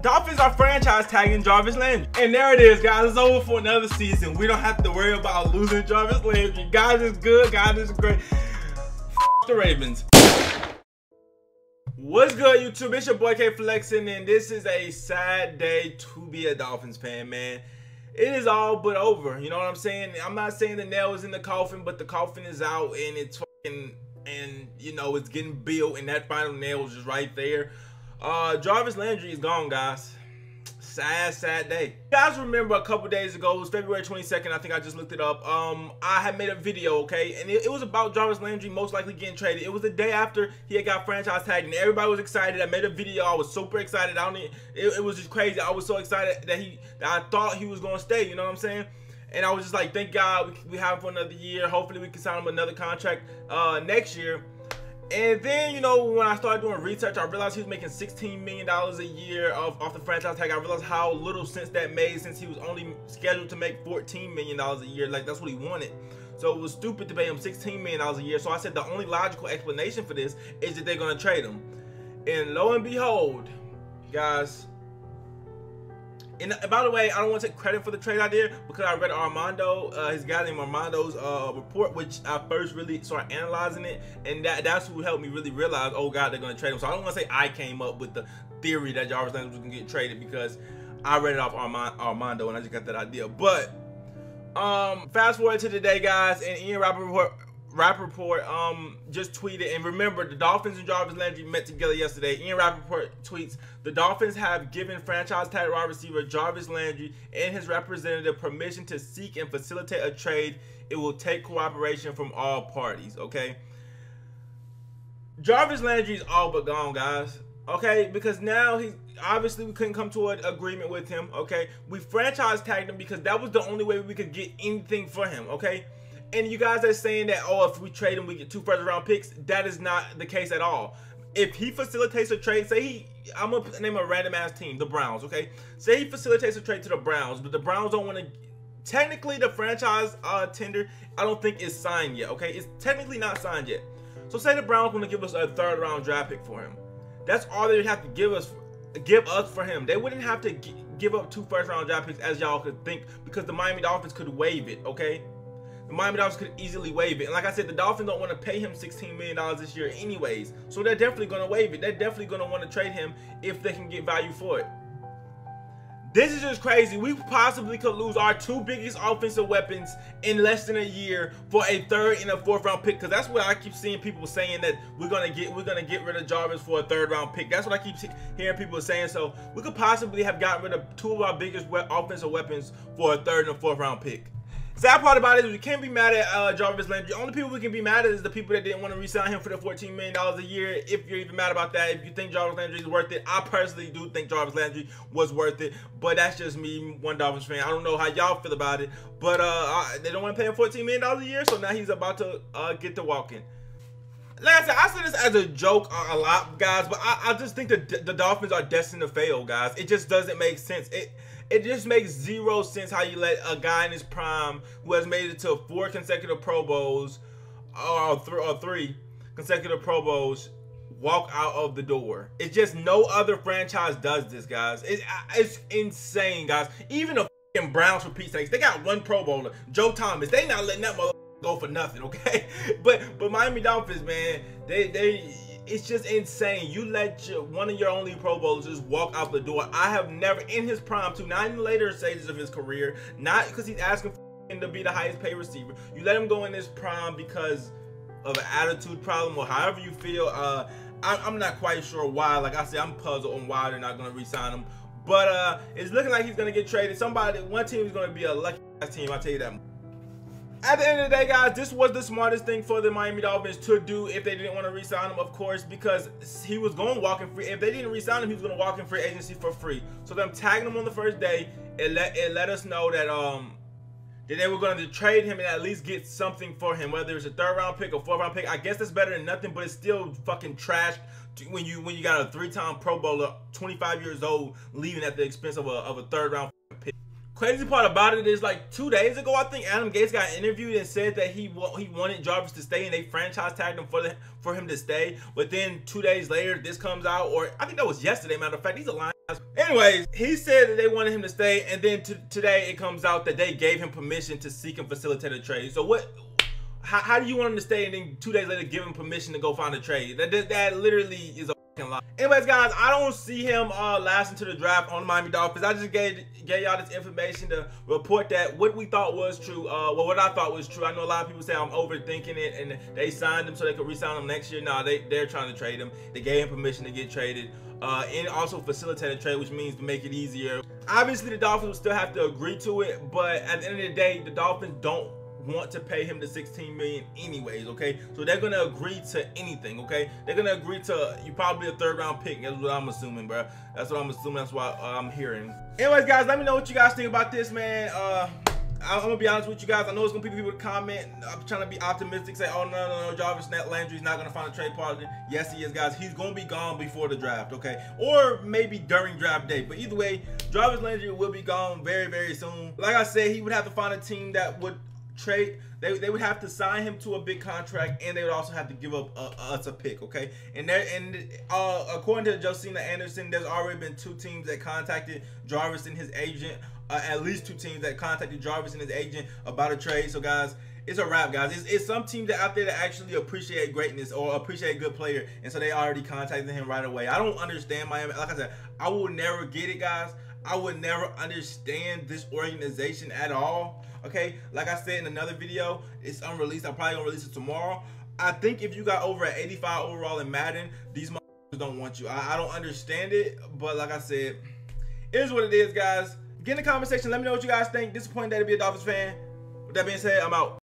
Dolphins are franchise tagging Jarvis Landry. And there it is, guys. It's over for another season. We don't have to worry about losing Jarvis Landry. God is good. God is great. F the Ravens. What's good, YouTube? It's your boy K Flexin', and this is a sad day to be a Dolphins fan, man. It is all but over. You know what I'm saying? I'm not saying the nail is in the coffin, but the coffin is out, and it's fucking, and you know, it's getting built, and that final nail is just right there. Jarvis Landry is gone, guys. Sad day. You guys remember a couple days ago, it was February 22nd, I think I just looked it up. I had made a video, okay, and it was about Jarvis Landry most likely getting traded. It was the day after he had got franchise tagged, and everybody was excited. I made a video. I was super excited. It was just crazy. I was so excited that I thought he was gonna stay. You know what I'm saying? And I was just like, thank God we have him for another year. Hopefully we can sign him another contract next year. And then, you know, when I started doing research, I realized he was making $16 million a year off the franchise tag. I realized how little sense that made, since he was only scheduled to make $14 million a year. Like, that's what he wanted. So it was stupid to pay him $16 million a year. So I said the only logical explanation for this is that they're going to trade him. And lo and behold, guys. And by the way, I don't want to take credit for the trade idea, because I read Armando, his guy named Armando's report, which I first really started analyzing it, and that's who helped me really realize, oh God, they're going to trade him. So I don't want to say I came up with the theory that Jarvis Landry was going to get traded, because I read it off Armando and I just got that idea. But fast forward to today, guys, and Ian Rappaport just tweeted, and remember, the Dolphins and Jarvis Landry met together yesterday. Ian Rappaport tweets, the Dolphins have given franchise tag wide receiver Jarvis Landry and his representative permission to seek and facilitate a trade. It will take cooperation from all parties. Okay, Jarvis Landry is all but gone, guys. Okay, because now he's obviously, we couldn't come to an agreement with him. Okay, we franchise tagged him because that was the only way we could get anything for him. Okay. And you guys are saying that, oh, if we trade him, we get 2 first-round picks. That is not the case at all. If he facilitates a trade, say I'm going to name a random-ass team, the Browns, okay? Say he facilitates a trade to the Browns, but the Browns don't want to, technically the franchise tender, I don't think is signed yet, okay? It's technically not signed yet. So say the Browns want to give us a 3rd-round draft pick for him. That's all they would have to give us for him. They wouldn't have to give up 2 first-round draft picks, as y'all could think, because the Miami Dolphins could waive it, okay? The Miami Dolphins could easily waive it. And like I said, the Dolphins don't want to pay him $16 million this year anyways. So they're definitely going to waive it. They're definitely going to want to trade him if they can get value for it. This is just crazy. We possibly could lose our 2 biggest offensive weapons in less than a year for a 3rd and a 4th-round pick. Because that's what I keep seeing people saying, that we're gonna get rid of Jarvis for a 3rd-round pick. That's what I keep hearing people saying. So we could possibly have gotten rid of 2 of our biggest offensive weapons for a 3rd and a 4th-round pick. Sad part about it is we can't be mad at Jarvis Landry. The only people we can be mad at is the people that didn't want to re-sign him for the $14 million a year. If you're even mad about that, if you think Jarvis Landry is worth it, I personally do think Jarvis Landry was worth it. But that's just me, one Dolphins fan. I don't know how y'all feel about it. But they don't want to pay him $14 million a year, so now he's about to get to walking. Like I said, I say this as a joke a lot, guys, but I just think that the Dolphins are destined to fail, guys. It just doesn't make sense. It just makes 0 sense how you let a guy in his prime, who has made it to 4 consecutive Pro Bowls, or 3 consecutive Pro Bowls, walk out of the door. It's just no other franchise does this, guys. It's insane, guys. Even the fucking Browns, for Pete's sakes, they got 1 Pro Bowler, Joe Thomas. They not letting that mother go for nothing, okay? But Miami Dolphins, man, it's just insane. You let one of your only Pro Bowlers just walk out the door. I have never, in his prime too, not in the later stages of his career, not because he's asking for to be the highest paid receiver. You let him go in his prime because of an attitude problem, or however you feel. I'm not quite sure why. Like I said, I'm puzzled on why they're not going to re-sign him. But it's looking like he's going to get traded. One team is going to be a lucky ass team, I'll tell you that. At the end of the day, guys, this was the smartest thing for the Miami Dolphins to do if they didn't want to re-sign him, of course, because he was going to walk in free. If they didn't re-sign him, he was going to walk in free agency for free. So them tagging him on the first day, it let us know that that they were going to trade him and at least get something for him, whether it's a 3rd-round pick or 4th-round pick. I guess that's better than nothing, but it's still fucking trash when you got a 3-time Pro Bowler, 25 years old, leaving at the expense of a 3rd-round pick. Crazy part about it is, like 2 days ago, I think Adam Gase got interviewed and said that he wanted Jarvis to stay, and they franchise tagged him for him to stay. But then 2 days later, this comes out, or I think that was yesterday, matter of fact, he's a lying Anyways, he said that they wanted him to stay, and then today it comes out that they gave him permission to seek and facilitate a trade. So what? How do you want him to stay, and then 2 days later give him permission to go find a trade? That literally is a fucking lie. Anyways, guys, I don't see him lasting to the draft on the Miami Dolphins. I just gave y'all this information to report that what we thought was true. Well, what I thought was true. I know a lot of people say I'm overthinking it, and they signed him so they could re-sign him next year. Nah, they're trying to trade him. They gave him permission to get traded. And also facilitate a trade, which means to make it easier. Obviously, the Dolphins will still have to agree to it, but at the end of the day, the Dolphins don't want to pay him the $16 million anyways, okay? So they're gonna agree to anything, okay? They're gonna agree to you probably a 3rd round pick. That's what I'm assuming, bro. That's what I'm assuming. That's what I'm hearing. Anyways, guys, let me know what you guys think about this, man. I'm gonna be honest with you guys. I know it's gonna be people to comment. I'm trying to be optimistic, say, oh no, Jarvis Landry's not gonna find a trade partner. Yes, he is, guys. He's gonna be gone before the draft, okay? Or maybe during draft day. But either way, Jarvis Landry will be gone very, very soon. Like I said, he would have to find a team that would trade. They would have to sign him to a big contract, and they would also have to give up us a pick, okay? And according to Josina Anderson, there's already been 2 teams that contacted Jarvis and his agent. At least 2 teams that contacted Jarvis and his agent about a trade. So guys, it's a wrap, guys. It's some teams that out there that actually appreciate greatness or appreciate a good player, and so they already contacted him right away. I don't understand Miami. Like I said, I will never get it, guys. I would never understand this organization at all. Okay, like I said in another video, it's unreleased. I'm probably gonna release it tomorrow. I think if you got over an 85 overall in Madden, these motherfuckers don't want you. I don't understand it, but like I said, it is what it is, guys. Get in the comment section. Let me know what you guys think. Disappointed that to be a Dolphins fan. With that being said, I'm out.